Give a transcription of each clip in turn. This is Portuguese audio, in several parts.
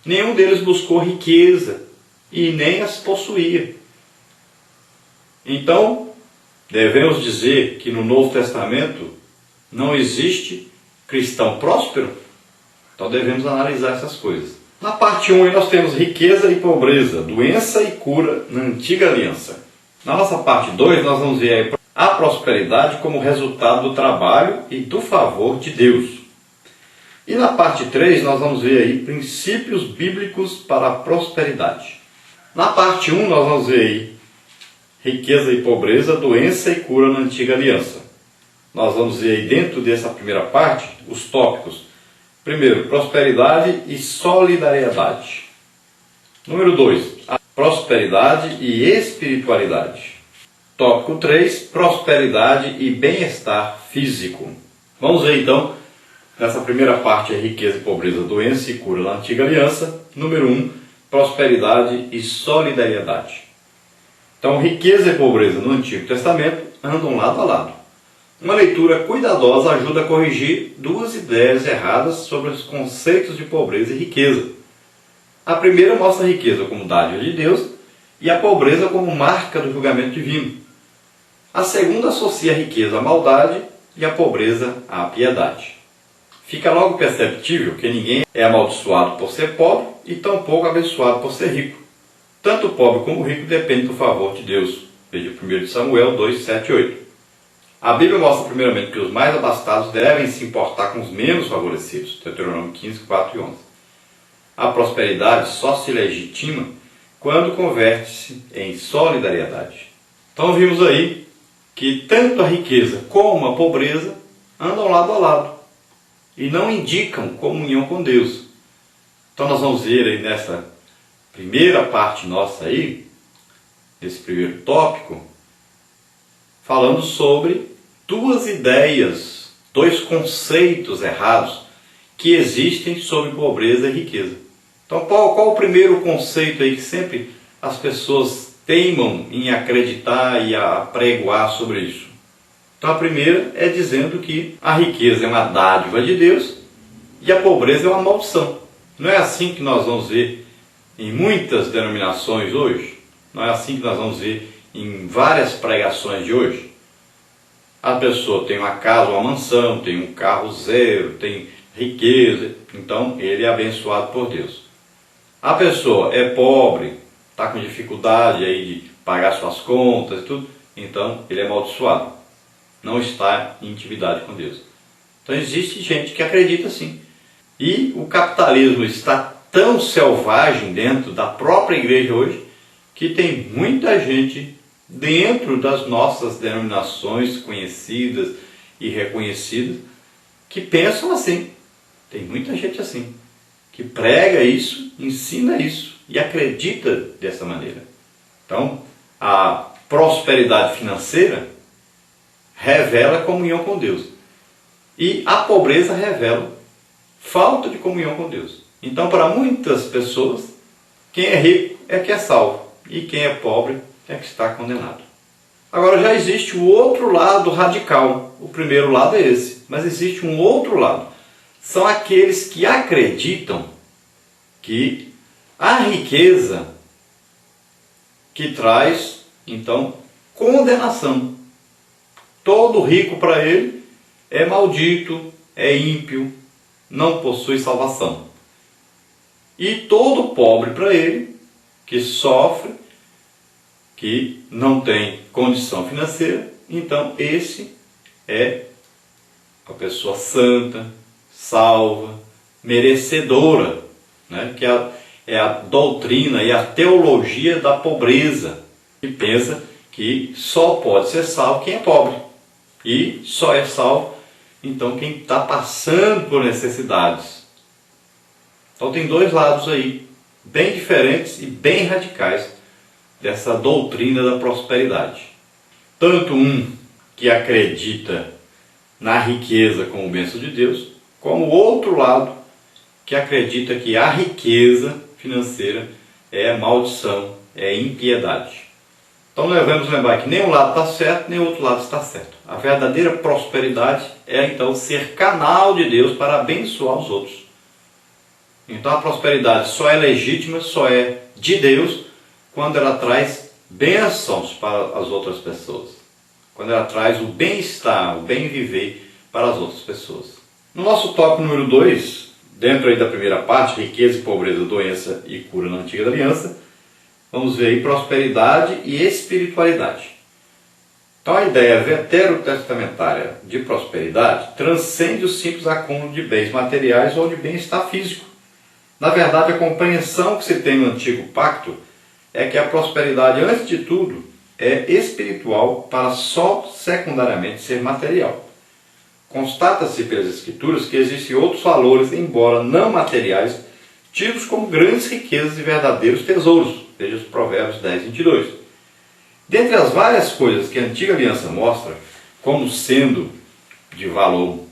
Nenhum deles buscou riqueza e nem as possuía. Então, devemos dizer que no Novo Testamento não existe cristão próspero? Então devemos analisar essas coisas. Na parte 1 nós temos riqueza e pobreza, doença e cura na antiga aliança. Na nossa parte 2 nós vamos ver a prosperidade como resultado do trabalho e do favor de Deus. E na parte 3 nós vamos ver aí princípios bíblicos para a prosperidade. Na parte 1 nós vamos ver aí riqueza e pobreza, doença e cura na antiga aliança. Nós vamos ver aí dentro dessa primeira parte os tópicos. Primeiro, prosperidade e solidariedade. Número 2, a prosperidade e espiritualidade. Tópico 3, prosperidade e bem-estar físico. Vamos ver então, nessa primeira parte, riqueza e pobreza, doença e cura na antiga aliança. Número 1, prosperidade e solidariedade. Então, riqueza e pobreza no Antigo Testamento andam lado a lado. Uma leitura cuidadosa ajuda a corrigir duas ideias erradas sobre os conceitos de pobreza e riqueza. A primeira mostra a riqueza como dádiva de Deus e a pobreza como marca do julgamento divino. A segunda associa a riqueza à maldade e a pobreza à piedade. Fica logo perceptível que ninguém é amaldiçoado por ser pobre e tampouco abençoado por ser rico. Tanto o pobre como o rico dependem do favor de Deus. Veja 1 Samuel 2, 7 e 8. A Bíblia mostra primeiramente que os mais abastados devem se importar com os menos favorecidos. Deuteronômio 15, 4 e 11. A prosperidade só se legitima quando converte-se em solidariedade. Então vimos aí que tanto a riqueza como a pobreza andam lado a lado e não indicam comunhão com Deus. Então nós vamos ver aí nessa primeira parte nossa aí, nesse primeiro tópico, falando sobre duas ideias, dois conceitos errados que existem sobre pobreza e riqueza. Então qual o primeiro conceito aí que sempre as pessoas teimam em acreditar e apregoar sobre isso? Então a primeira é dizendo que a riqueza é uma dádiva de Deus e a pobreza é uma maldição. Não é assim que nós vamos ver em muitas denominações hoje? Não é assim que nós vamos ver em várias pregações de hoje? A pessoa tem uma casa, uma mansão, tem um carro zero, tem riqueza, então ele é abençoado por Deus. A pessoa é pobre, está com dificuldade aí de pagar suas contas e tudo, então ele é amaldiçoado. Não está em intimidade com Deus. Então existe gente que acredita assim. E o capitalismo está tão selvagem dentro da própria igreja hoje, que tem muita gente dentro das nossas denominações conhecidas e reconhecidas que pensam assim. Tem muita gente assim, que prega isso, ensina isso e acredita dessa maneira. Então, a prosperidade financeira revela comunhão com Deus. E a pobreza revela falta de comunhão com Deus. Então, para muitas pessoas, quem é rico é que é salvo. E quem é pobre é que está condenado. Agora, já existe o outro lado radical. O primeiro lado é esse. Mas existe um outro lado. São aqueles que acreditam que a riqueza que traz, então, condenação. Todo rico para ele é maldito, é ímpio, não possui salvação. E todo pobre para ele, que sofre, que não tem condição financeira, então esse é a pessoa santa, salva, merecedora, né? Que é a doutrina e a teologia da pobreza, que pensa que só pode ser salvo quem é pobre. E só é salvo, então, quem está passando por necessidades. Então tem dois lados aí, bem diferentes e bem radicais, dessa doutrina da prosperidade. Tanto um que acredita na riqueza como bênção de Deus, como o outro lado que acredita que a riqueza financeira é maldição, é impiedade. Então nós devemos lembrar que nem um lado está certo, nem o outro lado está certo. A verdadeira prosperidade é então ser canal de Deus para abençoar os outros. Então a prosperidade só é legítima, só é de Deus, quando ela traz bênçãos para as outras pessoas. Quando ela traz o bem-estar, o bem viver para as outras pessoas. No nosso tópico número 2, dentro aí da primeira parte, riqueza e pobreza, doença e cura na Antiga Aliança, vamos ver aí prosperidade e espiritualidade. Então a ideia veterotestamentária de prosperidade transcende o simples acúmulo de bens materiais ou de bem-estar físico. Na verdade, a compreensão que se tem no Antigo Pacto é que a prosperidade, antes de tudo, é espiritual para só secundariamente ser material. Constata-se pelas Escrituras que existem outros valores, embora não materiais, tidos como grandes riquezas e verdadeiros tesouros. Veja os Provérbios 10, 22. Dentre as várias coisas que a Antiga Aliança mostra como sendo de valor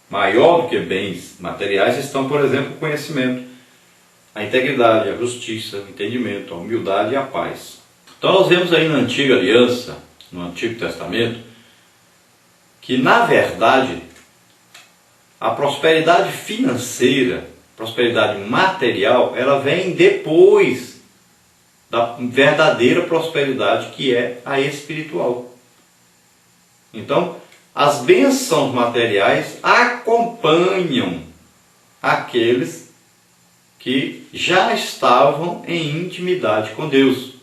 maior do que bens materiais, estão, por exemplo, o conhecimento, a integridade, a justiça, o entendimento, a humildade e a paz. Então nós vemos aí na Antiga Aliança, no Antigo Testamento, que na verdade a prosperidade financeira, prosperidade material, ela vem depois da verdadeira prosperidade, que é a espiritual. Então, as bênçãos materiais acompanham aqueles que já estavam em intimidade com Deus.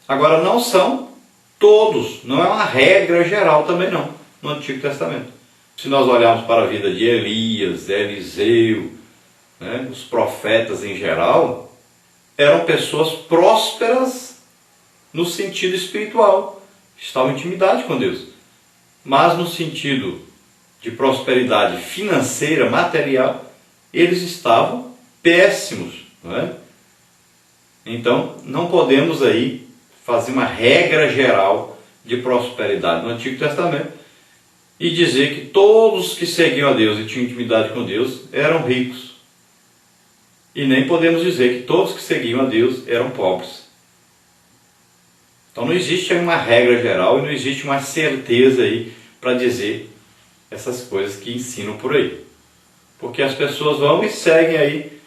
Agora, não são todos, não é uma regra geral também não, no Antigo Testamento. Se nós olharmos para a vida de Elias, Eliseu, os profetas em geral, eram pessoas prósperas no sentido espiritual, estavam em intimidade com Deus. Mas no sentido de prosperidade financeira, material, eles estavam péssimos. Não é? Então, não podemos aí fazer uma regra geral de prosperidade no Antigo Testamento e dizer que todos que seguiam a Deus e tinham intimidade com Deus eram ricos. E nem podemos dizer que todos que seguiam a Deus eram pobres. Então não existe aí uma regra geral e não existe uma certeza aí para dizer essas coisas que ensinam por aí. Porque as pessoas vão e seguem aí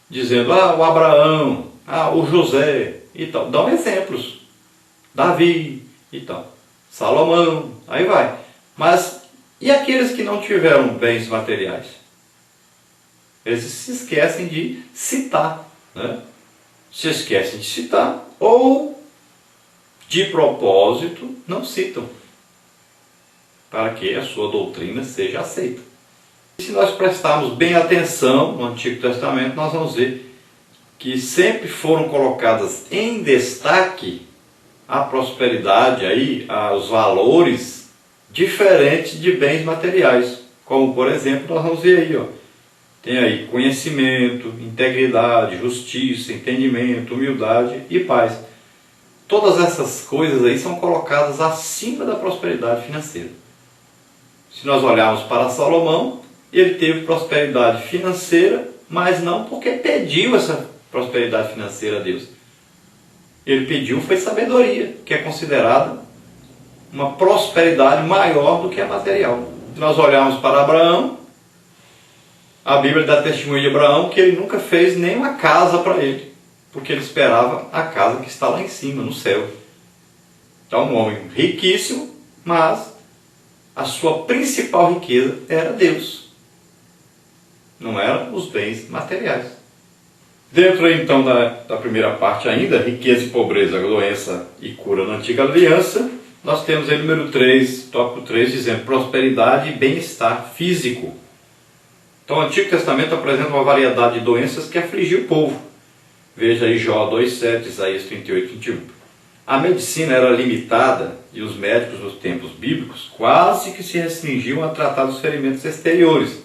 dizendo, o Abraão, o José e tal. Dão exemplos. Davi e tal. Salomão, aí vai. Mas e aqueles que não tiveram bens materiais? Eles se esquecem de citar, se esquecem de citar ou, de propósito, não citam, para que a sua doutrina seja aceita. E se nós prestarmos bem atenção no Antigo Testamento, nós vamos ver que sempre foram colocadas em destaque a prosperidade, aí, os valores diferentes de bens materiais. Como, por exemplo, nós vamos ver aí, tem aí conhecimento, integridade, justiça, entendimento, humildade e paz. Todas essas coisas aí são colocadas acima da prosperidade financeira. Se nós olharmos para Salomão, ele teve prosperidade financeira, mas não porque pediu essa prosperidade financeira a Deus. Ele pediu foi sabedoria, que é considerada uma prosperidade maior do que a material. Se nós olharmos para Abraão, a Bíblia dá testemunho de Abraão que ele nunca fez nenhuma casa para ele, porque ele esperava a casa que está lá em cima, no céu. Então, um homem riquíssimo, mas a sua principal riqueza era Deus, não eram os bens materiais. Dentro então da primeira parte ainda, riqueza e pobreza, doença e cura na Antiga Aliança, nós temos aí número 3, tópico 3, dizendo prosperidade e bem-estar físico. Então o Antigo Testamento apresenta uma variedade de doenças que afligiu o povo. Veja aí Jó 2,7, Isaías 38, 21. A medicina era limitada e os médicos dos tempos bíblicos quase que se restringiam a tratar dos ferimentos exteriores.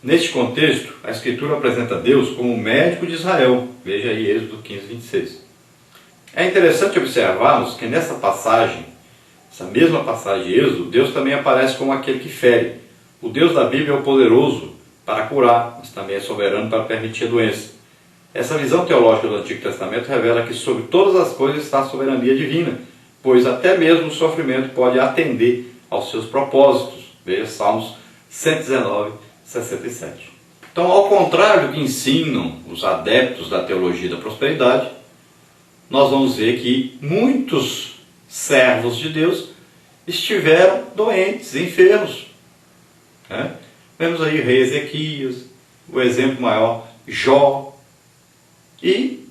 Neste contexto, a Escritura apresenta Deus como o médico de Israel. Veja aí Êxodo 15, 26. É interessante observarmos que nessa passagem, essa mesma passagem de Êxodo, Deus também aparece como aquele que fere. O Deus da Bíblia é o poderoso para curar, mas também é soberano para permitir a doença. Essa visão teológica do Antigo Testamento revela que sobre todas as coisas está a soberania divina, pois até mesmo o sofrimento pode atender aos seus propósitos. Veja Salmos 119, 67. Então, ao contrário do que ensinam os adeptos da teologia da prosperidade, nós vamos ver que muitos servos de Deus estiveram doentes, enfermos. Né? Vemos aí o rei Ezequias, o exemplo maior, Jó, e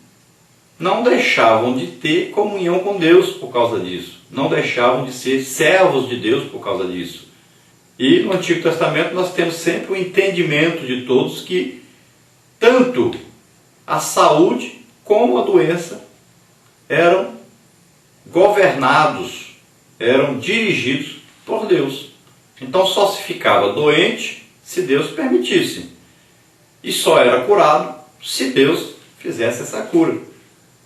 não deixavam de ter comunhão com Deus por causa disso, não deixavam de ser servos de Deus por causa disso. E no Antigo Testamento nós temos sempre o entendimento de todos que tanto a saúde como a doença eram governados, eram dirigidos por Deus. Então só se ficava doente se Deus permitisse. E só era curado se Deus fizesse essa cura.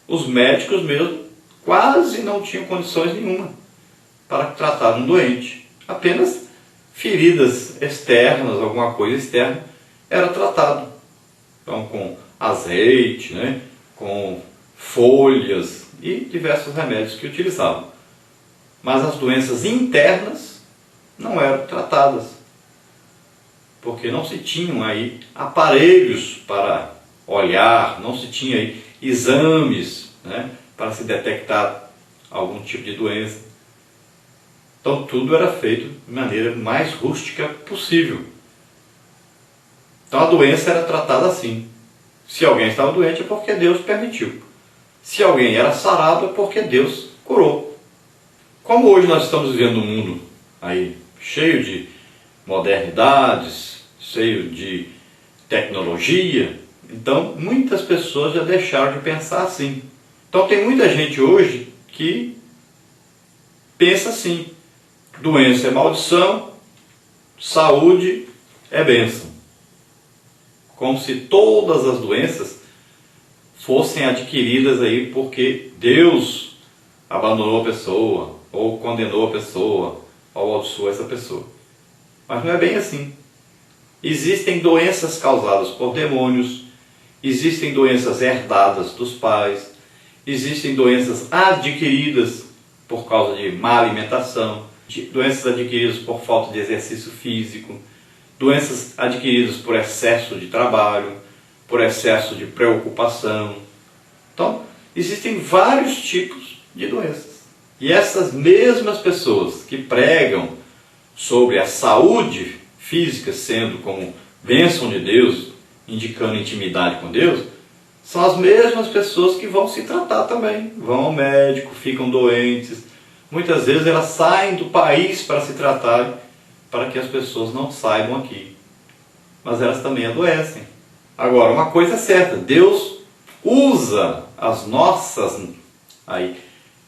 Os médicos mesmo quase não tinham condições nenhuma para tratar um doente. Apenas feridas externas, alguma coisa externa, era tratado. Então com azeite, né, com folhas e diversos remédios que utilizavam. Mas as doenças internas não eram tratadas, porque não se tinham aí aparelhos para olhar, não se tinha aí exames, né, para se detectar algum tipo de doença. Então tudo era feito de maneira mais rústica possível. Então a doença era tratada assim. Se alguém estava doente é porque Deus permitiu. Se alguém era sarado é porque Deus curou. Como hoje nós estamos vivendo um mundo aí cheio de modernidades, cheio de tecnologia, então muitas pessoas já deixaram de pensar assim. Então tem muita gente hoje que pensa assim: doença é maldição, saúde é bênção. Como se todas as doenças fossem adquiridas aí porque Deus abandonou a pessoa, ou condenou a pessoa, ou amaldiçoou essa pessoa. Mas não é bem assim. Existem doenças causadas por demônios, existem doenças herdadas dos pais, existem doenças adquiridas por causa de má alimentação, doenças adquiridas por falta de exercício físico, doenças adquiridas por excesso de trabalho, por excesso de preocupação. Então, existem vários tipos de doenças. E essas mesmas pessoas que pregam sobre a saúde física sendo como bênção de Deus, indicando intimidade com Deus, são as mesmas pessoas que vão se tratar também. Vão ao médico, ficam doentes. Muitas vezes elas saem do país para se tratarem, para que as pessoas não saibam aqui. Mas elas também adoecem. Agora, uma coisa é certa: Deus usa as nossas aí,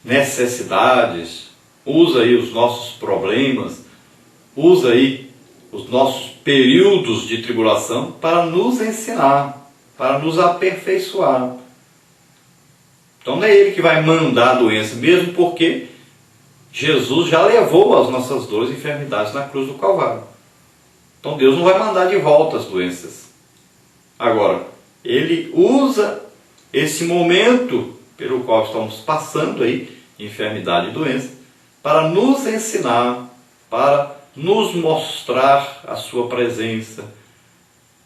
necessidades, usa aí os nossos problemas, usa aí os nossos períodos de tribulação para nos ensinar, para nos aperfeiçoar. Então não é Ele que vai mandar a doença, mesmo porque Jesus já levou as nossas dores e enfermidades na cruz do Calvário. Então Deus não vai mandar de volta as doenças. Agora, Ele usa esse momento pelo qual estamos passando aí, enfermidade e doença, para nos ensinar, para nos mostrar a sua presença,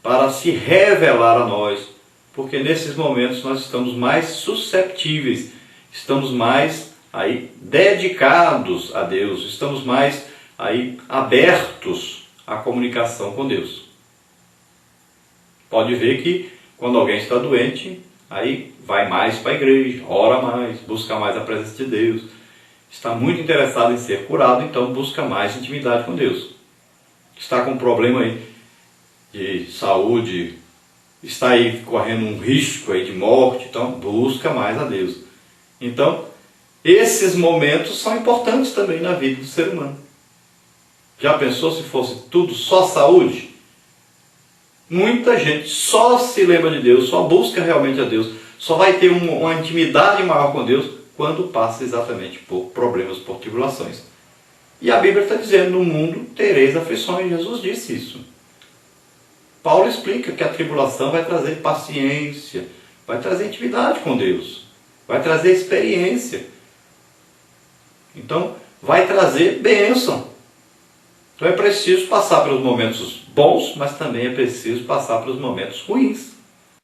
para se revelar a nós, porque nesses momentos nós estamos mais susceptíveis, estamos mais aí dedicados a Deus, estamos mais aí abertos à comunicação com Deus. Pode ver que quando alguém está doente, aí vai mais para a igreja, ora mais, busca mais a presença de Deus, está muito interessado em ser curado, então busca mais intimidade com Deus. Está com um problema aí de saúde, está aí correndo um risco aí de morte, então busca mais a Deus. Então, esses momentos são importantes também na vida do ser humano. Já pensou se fosse tudo só saúde? Muita gente só se lembra de Deus, só busca realmente a Deus, só vai ter uma intimidade maior com Deus quando passa exatamente por problemas, por tribulações. E a Bíblia está dizendo: no mundo tereis aflições. Jesus disse isso. Paulo explica que a tribulação vai trazer paciência, vai trazer intimidade com Deus, vai trazer experiência. Então, vai trazer bênção. Então é preciso passar pelos momentos bons, mas também é preciso passar pelos momentos ruins.